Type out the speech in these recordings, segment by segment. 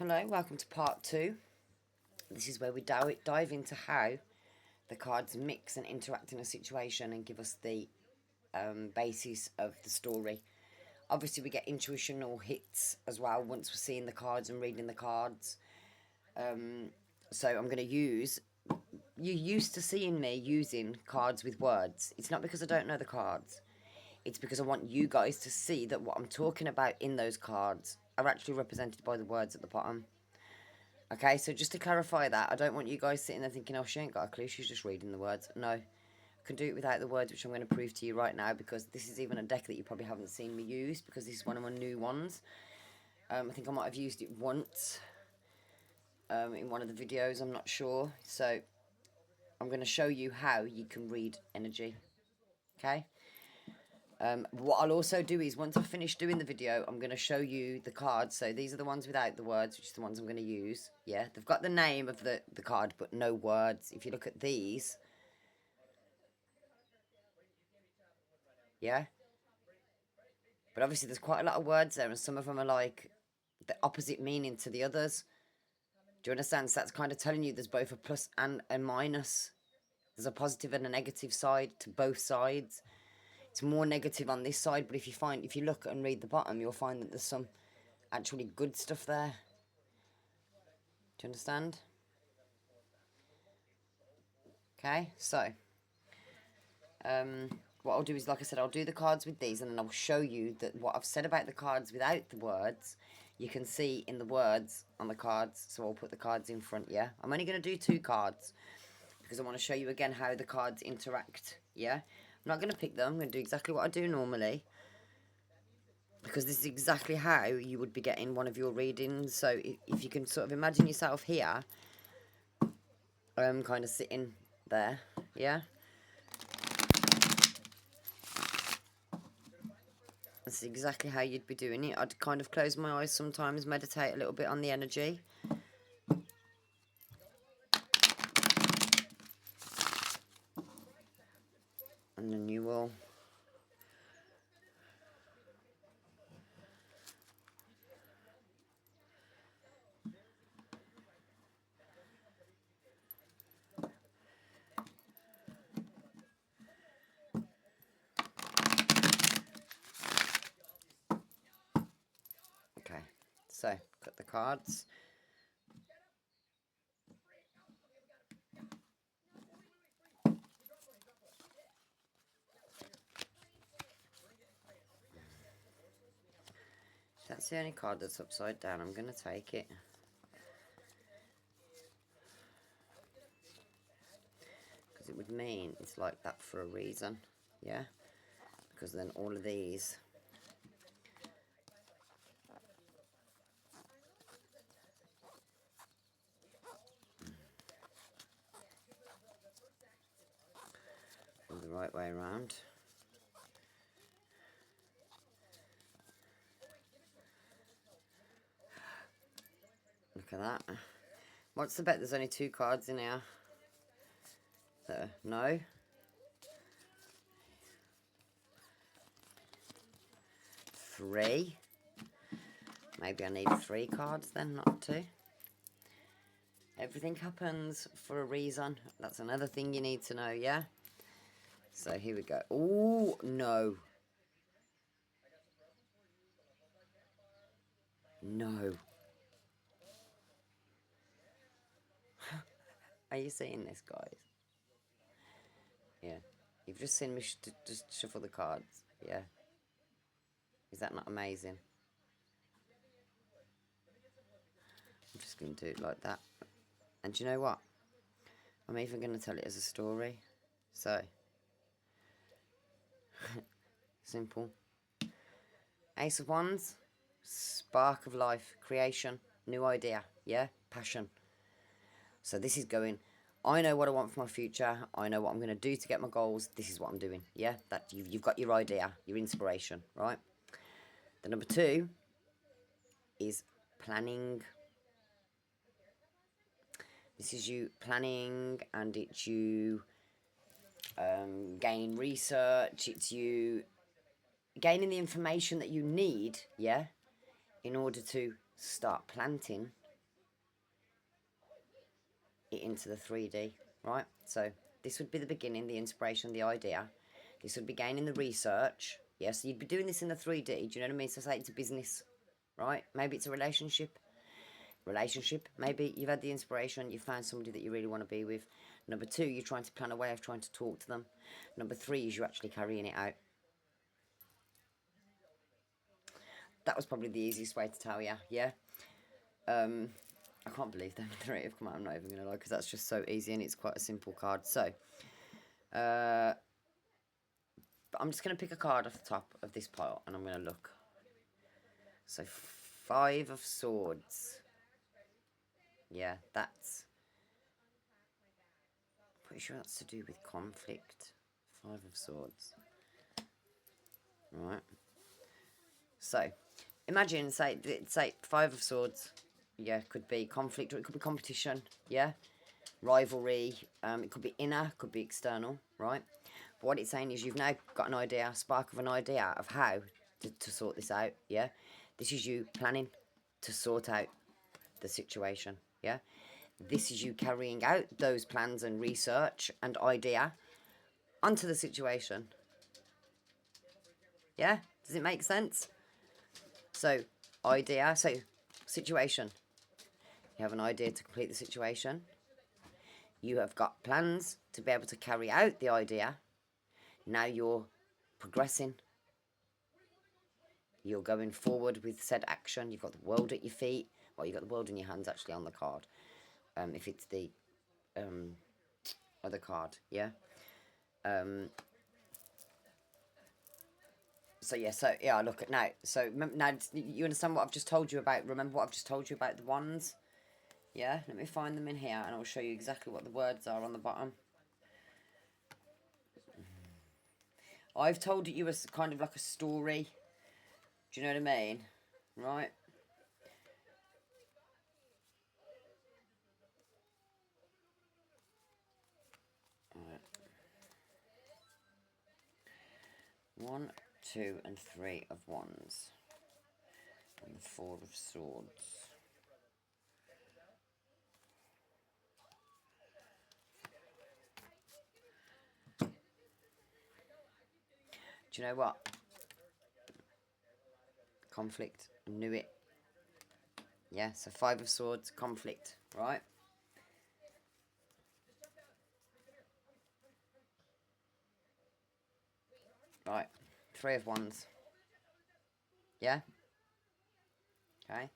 Hello, welcome to part 2. This is where we dive into how the cards mix and interact in a situation and give us the basis of the story. Obviously we get intuitional hits as well once we're seeing the cards and reading the cards. So I'm going to use... You're used to seeing me using cards with words. It's not because I don't know the cards. It's because I want you guys to see that what I'm talking about in those cards are actually represented by the words at the bottom. Okay, so just to clarify that, I don't want you guys sitting there thinking, oh, she ain't got a clue, she's just reading the words. No, I can do it without the words, which I'm going to prove to you right now, because this is even a deck that you probably haven't seen me use, because this is one of my new ones. I think I might have used it once in one of the videos, I'm not sure. So I'm going to show you how you can read energy, okay? What I'll also do is, once I finish doing the video, I'm going to show you the cards. So these are the ones without the words, which is the ones I'm going to use. Yeah, they've got the name of the card, but no words. If you look at these, yeah. But obviously there's quite a lot of words there, and some of them are like the opposite meaning to the others. Do you understand? So that's kind of telling you there's both a plus and a minus. There's a positive and a negative side to both sides. It's more negative on this side, but if you look and read the bottom, you'll find that there's some actually good stuff there. Do you understand? Okay, so what I'll do is, like I said, I'll do the cards with these, and then I'll show you that what I've said about the cards without the words, you can see in the words on the cards. So I'll put the cards in front, yeah? I'm only going to do 2 cards because I want to show you again how the cards interact, yeah? I'm not going to pick them. I'm going to do exactly what I do normally, because this is exactly how you would be getting one of your readings. So if you can sort of imagine yourself here, kind of sitting there, yeah? That's exactly how you'd be doing it. I'd kind of close my eyes sometimes, meditate a little bit on the energy. And then you will... Okay, so got the cards. That's the only card that's upside down. I'm going to take it. Because it would mean it's like that for a reason, yeah? Because then all of these... the right way around. Look at that. What's the bet? There's only 2 cards in here. So, no. 3. Maybe I need 3 cards then, not 2. Everything happens for a reason. That's another thing you need to know, yeah? So here we go. Oh, no. No. Are you seeing this, guys? Yeah. You've just seen me just shuffle the cards. Yeah. Is that not amazing? I'm just going to do it like that. And do you know what? I'm even going to tell it as a story. So. Simple. Ace of Wands. Spark of life. Creation. New idea. Yeah? Passion. So this is going, I know what I want for my future. I know what I'm going to do to get my goals. This is what I'm doing. Yeah? That you've got your idea. Your inspiration. Right? The number 2 is planning. This is you planning, and it's you gaining research. It's you gaining the information that you need, yeah, in order to start planting it into the 3D, right? So this would be the beginning, the inspiration, the idea. This would be gaining the research. Yes, you'd be doing this in the 3D. Do you know what I mean? So say it's a business, right? Maybe it's a relationship. Maybe you've had the inspiration, you found somebody that you really want to be with. Number 2, you're trying to plan a way of trying to talk to them. Number 3 is you're actually carrying it out. That was probably the easiest way to tell you, yeah? I can't believe them 3 have come out, I'm not even going to lie, because that's just so easy and it's quite a simple card. So, I'm just going to pick a card off the top of this pile and I'm going to look. So, 5 of Swords. Yeah, that's... pretty sure that's to do with conflict. 5 of Swords. Right. So, imagine, say 5 of Swords. Yeah, could be conflict or it could be competition. Yeah, rivalry. It could be inner, could be external. Right. But what it's saying is you've now got an idea, spark of an idea of how to sort this out. Yeah. This is you planning to sort out the situation. Yeah. This is you carrying out those plans and research and idea onto the situation. Yeah? Does it make sense? So, idea. So, situation. You have an idea to complete the situation. You have got plans to be able to carry out the idea. Now you're progressing. You're going forward with said action. You've got the world at your feet. Well, you've got the world in your hands actually on the card. If it's the other card, yeah. So yeah, look at now. So now you understand what I've just told you about. Remember what I've just told you about the wands? Yeah, let me find them in here and I'll show you exactly what the words are on the bottom. I've told you as kind of like a story. Do you know what I mean? Right? Right. 1, 2, and 3 of wands. And the 4 of swords. Do you know what? Conflict. I knew it. Yeah, so 5 of swords, conflict, right? Right, 3 of wands. Yeah? Okay.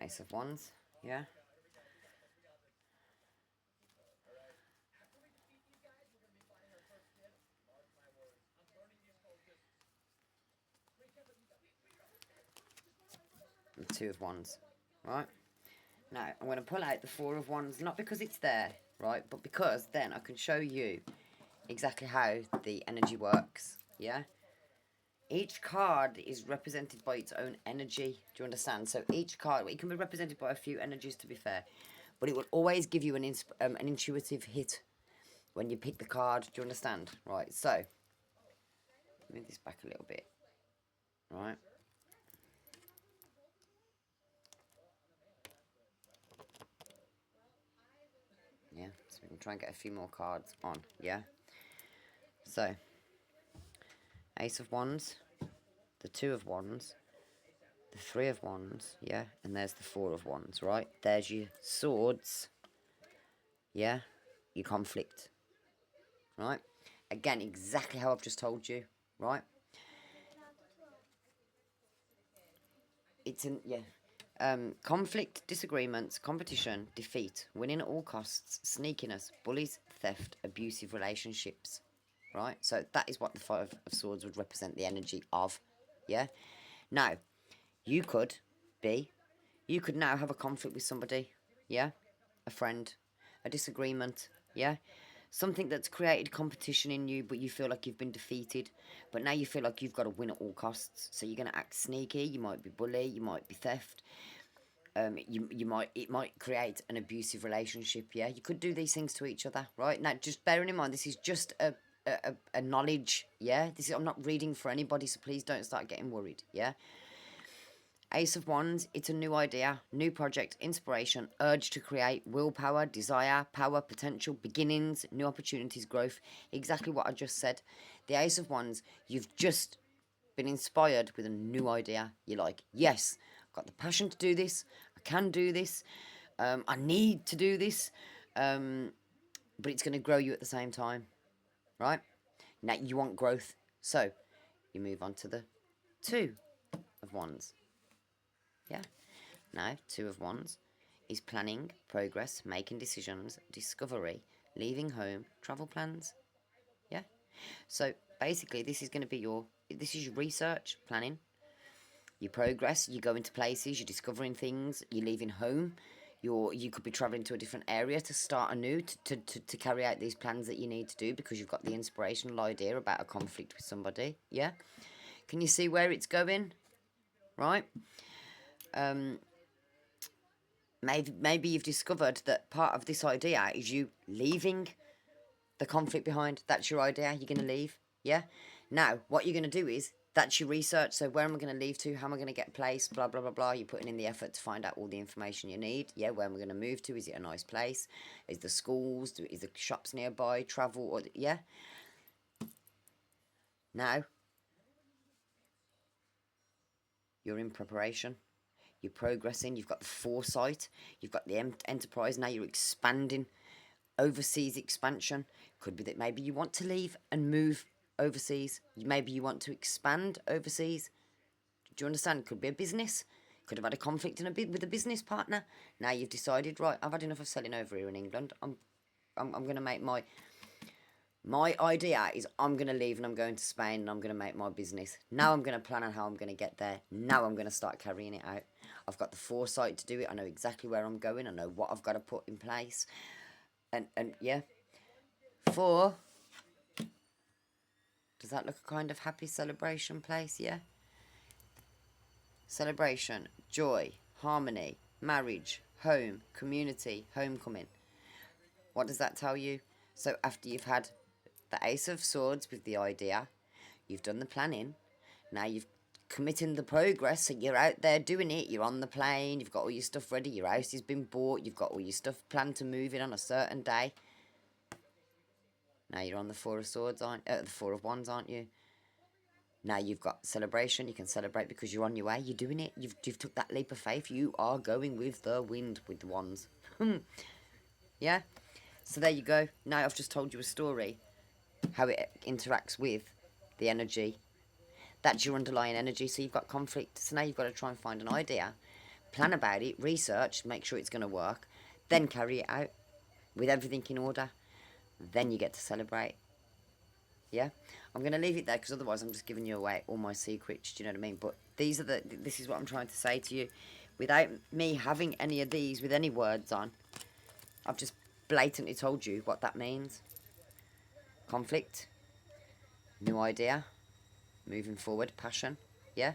Ace of wands, yeah? And 2 of wands, right? Now, I'm going to pull out the 4 of wands, not because it's there, right? But because then I can show you exactly how the energy works, yeah? Each card is represented by its own energy. Do you understand? So each card, it can be represented by a few energies, to be fair. But it will always give you an intuitive hit when you pick the card. Do you understand? Right, so, move this back a little bit. Right. Yeah, so we can try and get a few more cards on, yeah? So, Ace of Wands, the 2 of Wands, the 3 of Wands, yeah? And there's the 4 of Wands, right? There's your swords, yeah? Your conflict, right? Again, exactly how I've just told you, right? It's in, yeah. Conflict, disagreements, competition, defeat, winning at all costs, sneakiness, bullies, theft, abusive relationships, right? So that is what the 5 of swords would represent the energy of, yeah? Now, you could now have a conflict with somebody, yeah? A friend, a disagreement, yeah? Something that's created competition in you, but you feel like you've been defeated. But now you feel like you've got to win at all costs. So you're going to act sneaky. You might be bully. You might be theft. It might create an abusive relationship. Yeah, you could do these things to each other, right? Now, just bearing in mind, this is just a a knowledge, yeah? I'm not reading for anybody, so please don't start getting worried, yeah? Ace of Wands, it's a new idea, new project, inspiration, urge to create, willpower, desire, power, potential, beginnings, new opportunities, growth. Exactly what I just said. The Ace of Wands, you've just been inspired with a new idea. You're like, yes, I've got the passion to do this. I can do this. I need to do this. But it's going to grow you at the same time, right? Now you want growth. So you move on to the Two of Wands. Yeah. Now, Two of Wands is planning, progress, making decisions, discovery, leaving home, travel plans. Yeah. So basically, this is going to be this is your research, planning, your progress. You go into places, you're discovering things, you're leaving home. You could be traveling to a different area to start anew, to carry out these plans that you need to do because you've got the inspirational idea about a conflict with somebody. Yeah. Can you see where it's going? Right. Maybe you've discovered that part of this idea is you leaving the conflict behind. That's your idea. You're going to leave. Yeah. Now, what you're going to do is, that's your research. So where am I going to leave to? How am I going to get placed? Blah, blah, blah, blah. You're putting in the effort to find out all the information you need. Yeah. Where am I going to move to? Is it a nice place? Is the schools? Is the shops nearby? Travel? Or yeah. Now, you're in preparation. You're progressing. You've got the foresight. You've got the enterprise. Now you're expanding. Overseas expansion. Could be that maybe you want to leave and move overseas. Maybe you want to expand overseas. Do you understand? Could be a business. Could have had a conflict with a business partner. Now you've decided, right, I've had enough of selling over here in England. I'm going to make my idea is I'm going to leave and I'm going to Spain and I'm going to make my business. Now I'm going to plan on how I'm going to get there. Now I'm going to start carrying it out. I've got the foresight to do it. I know exactly where I'm going. I know what I've got to put in place. And yeah. Four. Does that look a kind of happy celebration place? Yeah. Celebration, joy, harmony, marriage, home, community, homecoming. What does that tell you? So after you've had the Ace of Swords with the idea, you've done the planning, now you've committing the progress, so you're out there doing it, you're on the plane, you've got all your stuff ready, your house has been bought, you've got all your stuff planned to move in on a certain day. Now you're on the Four of Swords, the Four of Wands, aren't you? Now you've got celebration. You can celebrate because you're on your way. You're doing it. You've took that leap of faith. You are going with the wind with the wands. Yeah? So there you go. Now I've just told you a story. How it interacts with the energy. That's your underlying energy. So you've got conflict. So now you've got to try and find an idea. Plan about it. Research. Make sure it's going to work. Then carry it out. With everything in order. Then you get to celebrate. Yeah, I'm going to leave it there because otherwise I'm just giving you away all my secrets. Do you know what I mean? But this is what I'm trying to say to you. Without me having any of these with any words on, I've just blatantly told you what that means. Conflict, new idea, moving forward, passion. Yeah.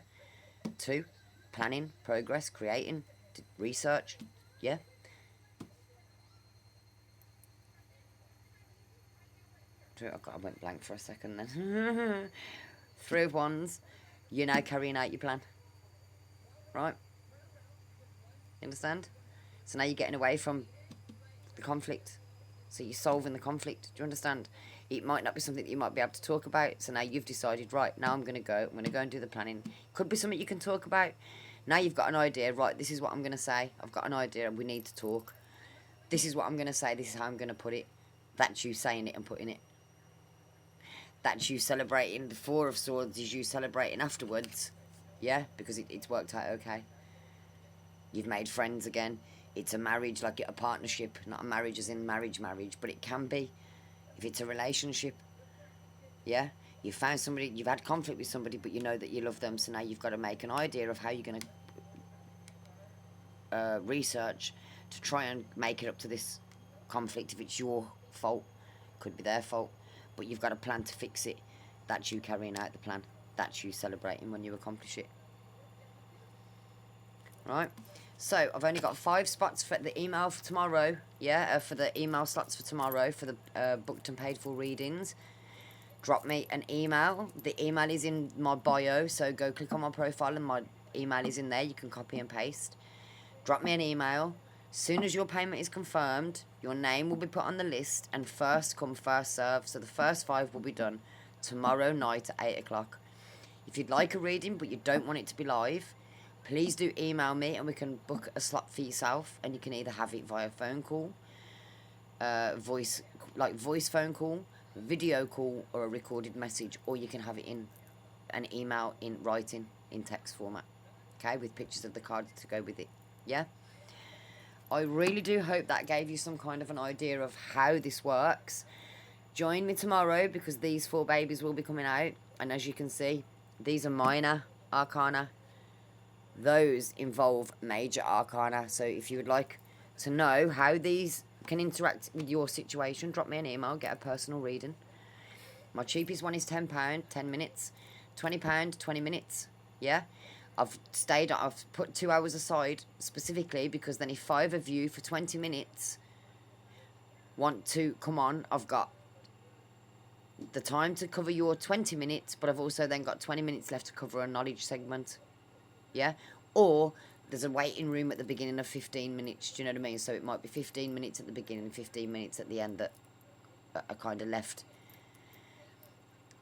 2, planning, progress, creating, research. Yeah. I went blank for a second then. 3 of Wands. You're now carrying out your plan. Right? You understand? So now you're getting away from the conflict. So you're solving the conflict. Do you understand? It might not be something that you might be able to talk about. So now you've decided, right, now I'm going to go. I'm going to go and do the planning. Could be something you can talk about. Now you've got an idea. Right, this is what I'm going to say. I've got an idea and we need to talk. This is what I'm going to say. This is how I'm going to put it. That's you saying it and putting it. That's you celebrating. The Four of Swords is you celebrating afterwards. Yeah, because it's worked out okay. You've made friends again. It's a marriage, like a partnership. Not a marriage as in marriage, but it can be. If it's a relationship. Yeah, you found somebody, you've had conflict with somebody, but you know that you love them. So now you've got to make an idea of how you're going to research to try and make it up to this conflict. If it's your fault, could be their fault. But you've got a plan to fix it. That's you carrying out the plan. That's you celebrating when you accomplish it. Right? So, I've only got 5 spots for the email for tomorrow. Yeah, for the email slots for tomorrow for the booked and paid for readings. drop me an email. The email is in my bio, so go click on my profile and my email is in there. You can copy and paste. Drop me an email. Soon as your payment is confirmed, your name will be put on the list, and first come, first serve. So the first 5 will be done tomorrow night at 8 o'clock. If you'd like a reading but you don't want it to be live, please do email me and we can book a slot for yourself, and you can either have it via phone call, voice phone call, video call, or a recorded message, or you can have it in an email in writing in text format, okay, with pictures of the cards to go with it. Yeah, I really do hope that gave you some kind of an idea of how this works. Join me tomorrow because these 4 babies will be coming out, and as you can see, these are minor arcana. Those involve major arcana. So if you would like to know how these can interact with your situation, drop me an email, get a personal reading. My cheapest one is £10, 10 minutes. £20, 20 minutes. Yeah, I've put 2 hours aside specifically because then if 5 of you for 20 minutes want to come on, I've got the time to cover your 20 minutes, but I've also then got 20 minutes left to cover a knowledge segment. Yeah, or there's a waiting room at the beginning of 15 minutes. Do you know what I mean? So it might be 15 minutes at the beginning, 15 minutes at the end that are kind of left.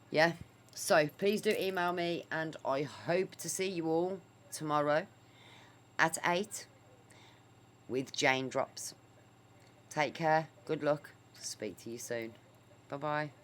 Yeah, so please do email me, and I hope to see you all tomorrow at 8 with Jane Drops. Take care, good luck, speak to you soon. Bye bye.